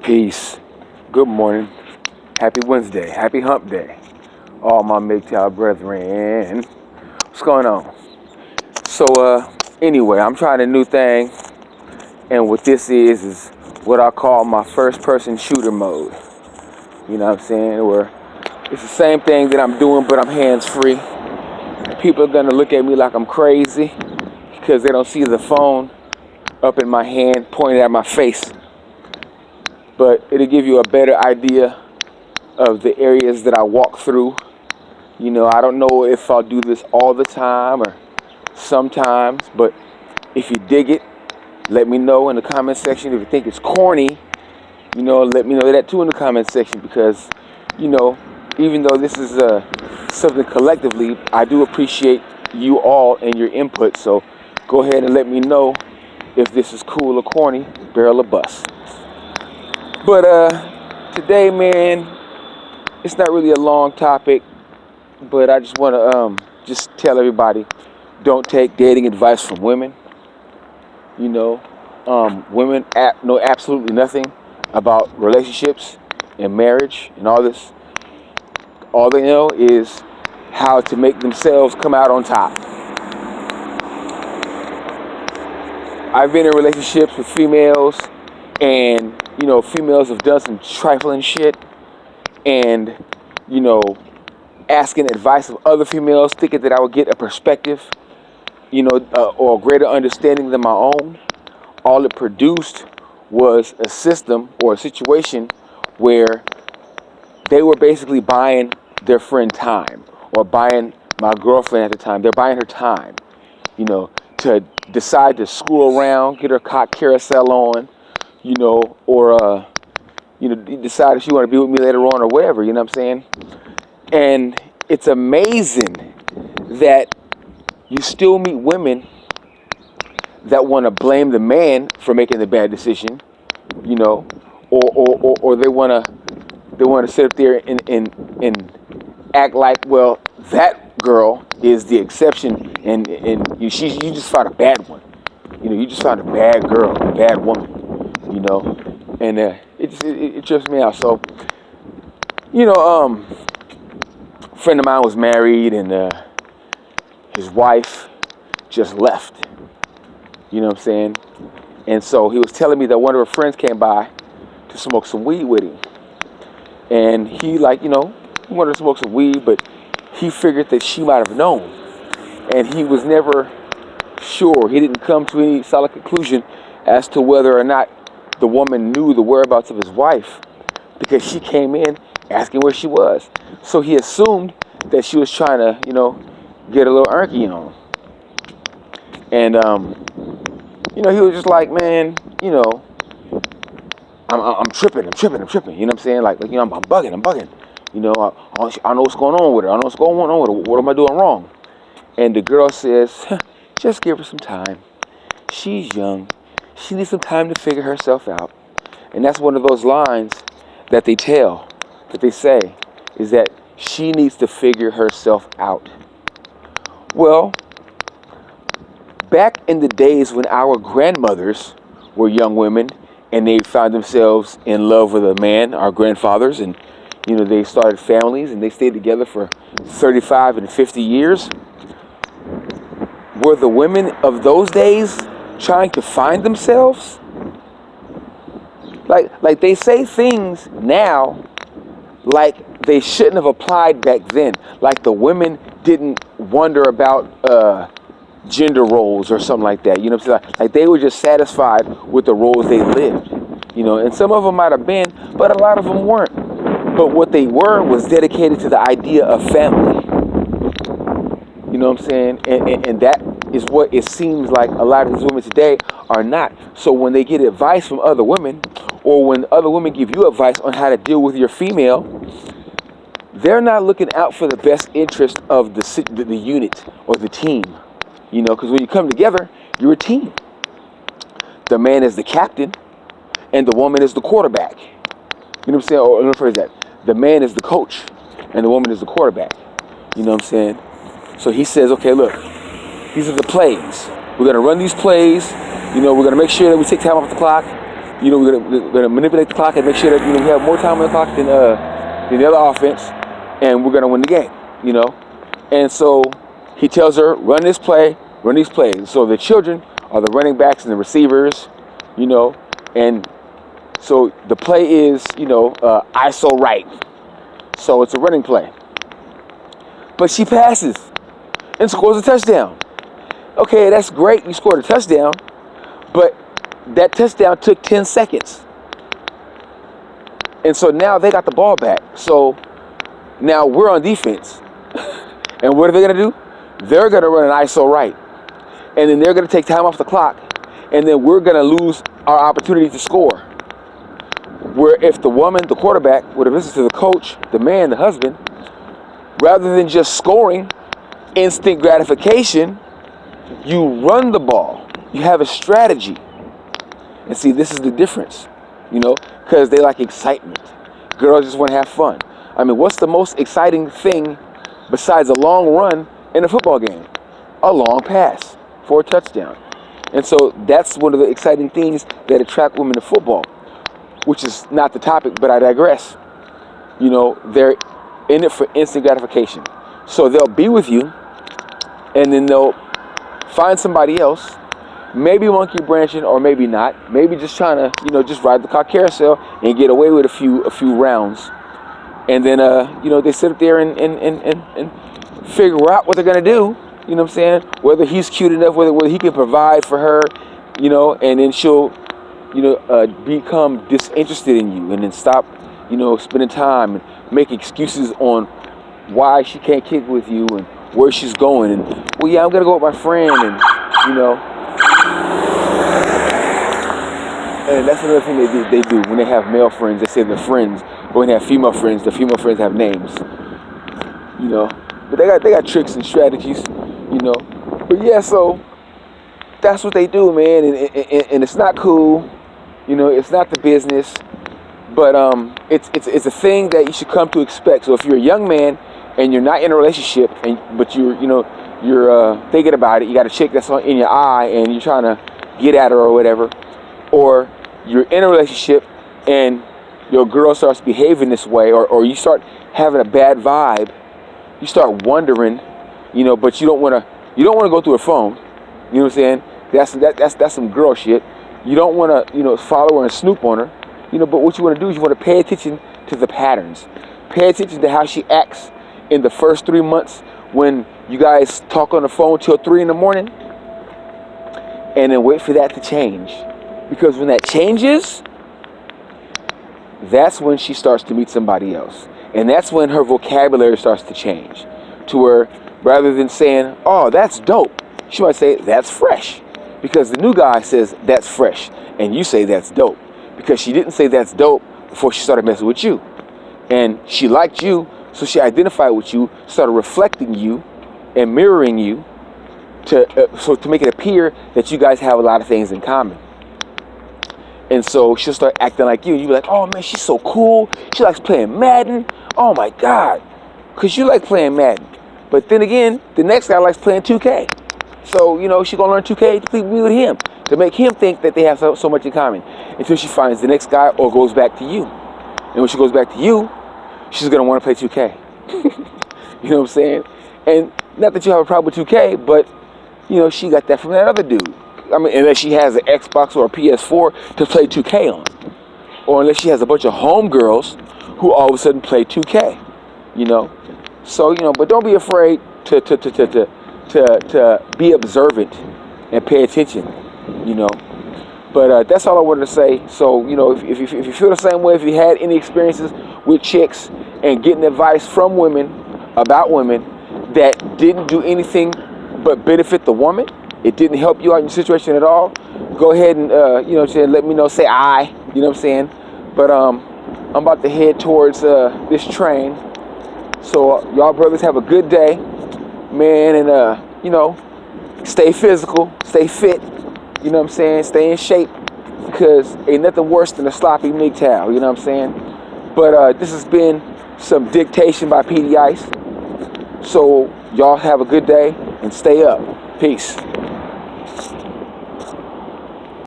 Peace. Good morning. Happy Wednesday. Happy hump day. All my MGTOW brethren. What's going on? So, anyway, I'm trying a new thing. And what this is what I call my first person shooter mode. You know what I'm saying? Where it's the same thing that I'm doing, but I'm hands free. People are going to look at me like I'm crazy because they don't see the phone up in my hand pointed at my face. But it'll give you a better idea of the areas that I walk through. You know, I don't know if I'll do this all the time or sometimes, but if you dig it, let me know in the comment section. If you think it's corny, you know, let me know that too in the comment section, because, you know, even though this is something collectively, I do appreciate you all and your input. So go ahead and let me know if this is cool or corny, barrel or bust. But today, man, it's not really a long topic, but I just want to just tell everybody, don't take dating advice from women. You know, women know absolutely nothing about relationships and marriage and all this. All they know is how to make themselves come out on top. I've been in relationships with females, and, you know, females have done some trifling shit, and, you know, asking advice of other females, thinking that I would get a perspective, you know, or a greater understanding than my own. All it produced was a system or a situation where they were basically buying their friend time, or buying my girlfriend at the time. They're buying her time, you know, to decide to screw around, get her cock carousel on, you know, or, you know, decide if she want to be with me later on or whatever, you know what I'm saying? And it's amazing that you still meet women that want to blame the man for making the bad decision, you know, or they want to sit up there and act like, well, that girl is the exception, and you just found a bad one, you know, you just found a bad girl, a bad woman, you know, and it trips me out. So, you know, a friend of mine was married, and his wife just left. You know what I'm saying? And so he was telling me that one of her friends came by to smoke some weed with him. And he, like, you know, he wanted to smoke some weed, but he figured that she might have known. And he was never sure. He didn't come to any solid conclusion as to whether or not the woman knew the whereabouts of his wife, because she came in asking where she was. So he assumed that she was trying to, you know, get a little erky on. And, you know, he was just like, man, you know, I'm tripping, you know what I'm saying? Like, you know, I'm bugging. You know, I know what's going on with her. I know what's going on with her. What am I doing wrong? And the girl says, just give her some time. She's young. She needs some time to figure herself out. And that's one of those lines that they tell, that they say, is that she needs to figure herself out. Well, back in the days when our grandmothers were young women and they found themselves in love with a man, our grandfathers, and, you know, they started families and they stayed together for 35 and 50 years. Were the women of those days trying to find themselves? Like they say things now like they shouldn't have applied back then. Like the women didn't wonder about gender roles or something like that. You know what I'm saying? Like they were just satisfied with the roles they lived. You know, and some of them might have been, but a lot of them weren't. But what they were was dedicated to the idea of family. You know what I'm saying? And that is what it seems like a lot of these women today are not. So when they get advice from other women, or when other women give you advice on how to deal with your female, they're not looking out for the best interest of the unit or the team. You know, because when you come together, you're a team. The man is the captain, and the woman is the quarterback. You know what I'm saying? Or let me rephrase that. The man is the coach, and the woman is the quarterback. You know what I'm saying? So he says, okay, look, these are the plays. We're going to run these plays. You know, we're going to make sure that we take time off the clock. You know, we're gonna manipulate the clock and make sure that, you know, we have more time on the clock than the other offense, and we're gonna win the game. You know, and so he tells her, run this play, run these plays. So the children are the running backs and the receivers. You know, and so the play is, you know, ISO right. So it's a running play. But she passes and scores a touchdown. Okay, that's great. You scored a touchdown, but that touchdown took 10 seconds. And so now they got the ball back. So now we're on defense. And what are they going to do? They're going to run an ISO right. And then they're going to take time off the clock. And then we're going to lose our opportunity to score. Where if the woman, the quarterback, would have listened to the coach, the man, the husband, rather than just scoring, instant gratification, you run the ball. You have a strategy. And see, this is the difference, you know, because they like excitement. Girls just want to have fun. I mean, what's the most exciting thing besides a long run in a football game? A long pass for a touchdown. And so that's one of the exciting things that attract women to football, which is not the topic, but I digress. You know, they're in it for instant gratification. So they'll be with you, and then they'll find somebody else, maybe monkey branching or maybe not, maybe just trying to, you know, just ride the car carousel and get away with a few rounds. And then, you know, they sit up there and figure out what they're going to do, you know what I'm saying? Whether he's cute enough, whether he can provide for her, you know, and then she'll, you know, become disinterested in you and then stop, you know, spending time and make excuses on why she can't kick with you and where she's going. And, well, yeah, I'm going to go with my friend, and, you know. And that's another thing they do. When they have male friends, they say they're friends. But when they have female friends, the female friends have names. You know. But they got tricks and strategies, you know. But yeah, so that's what they do, man. And it's not cool. You know, it's not the business. But it's a thing that you should come to expect. So if you're a young man and you're not in a relationship, but you're thinking about it, you got a chick that's in your eye and you're trying to get at her or whatever, or you're in a relationship and your girl starts behaving this way, or you start having a bad vibe, you start wondering, you know, but you don't want to go through her phone. You know what I'm saying? That's some girl shit. You don't want to, you know, follow her and snoop on her. You know, but what you want to do is you want to pay attention to the patterns. Pay attention to how she acts in the first 3 months when you guys talk on the phone till 3 in the morning, and then wait for that to change. Because when that changes, that's when she starts to meet somebody else. And that's when her vocabulary starts to change. To where rather than saying, oh, that's dope, she might say, that's fresh. Because the new guy says, that's fresh. And you say, that's dope. Because she didn't say that's dope before she started messing with you. And she liked you, so she identified with you, started reflecting you and mirroring you to make it appear that you guys have a lot of things in common. And so she'll start acting like you. You'll be like, oh man, she's so cool. She likes playing Madden. Oh my God. Because you like playing Madden. But then again, the next guy likes playing 2K. So, you know, she's going to learn 2K to be with him, to make him think that they have so much in common, until she finds the next guy or goes back to you. And when she goes back to you, she's going to want to play 2K. You know what I'm saying? And not that you have a problem with 2K, but, you know, she got that from that other dude. I mean, unless she has an Xbox or a PS4 to play 2K on. Or unless she has a bunch of homegirls who all of a sudden play 2K. You know? So, you know, but don't be afraid to be observant and pay attention, you know. But that's all I wanted to say. So, you know, if you feel the same way, if you had any experiences with chicks and getting advice from women about women that didn't do anything but benefit the woman, it didn't help you out in your situation at all, go ahead and, you know, let me know, say aye, you know what I'm saying? But I'm about to head towards this train. So y'all brothers have a good day, man, and, you know, stay physical, stay fit, you know what I'm saying? Stay in shape, because ain't nothing worse than a sloppy MGTOW, you know what I'm saying? But this has been some dictation by PD Ice. So y'all have a good day and stay up. Peace.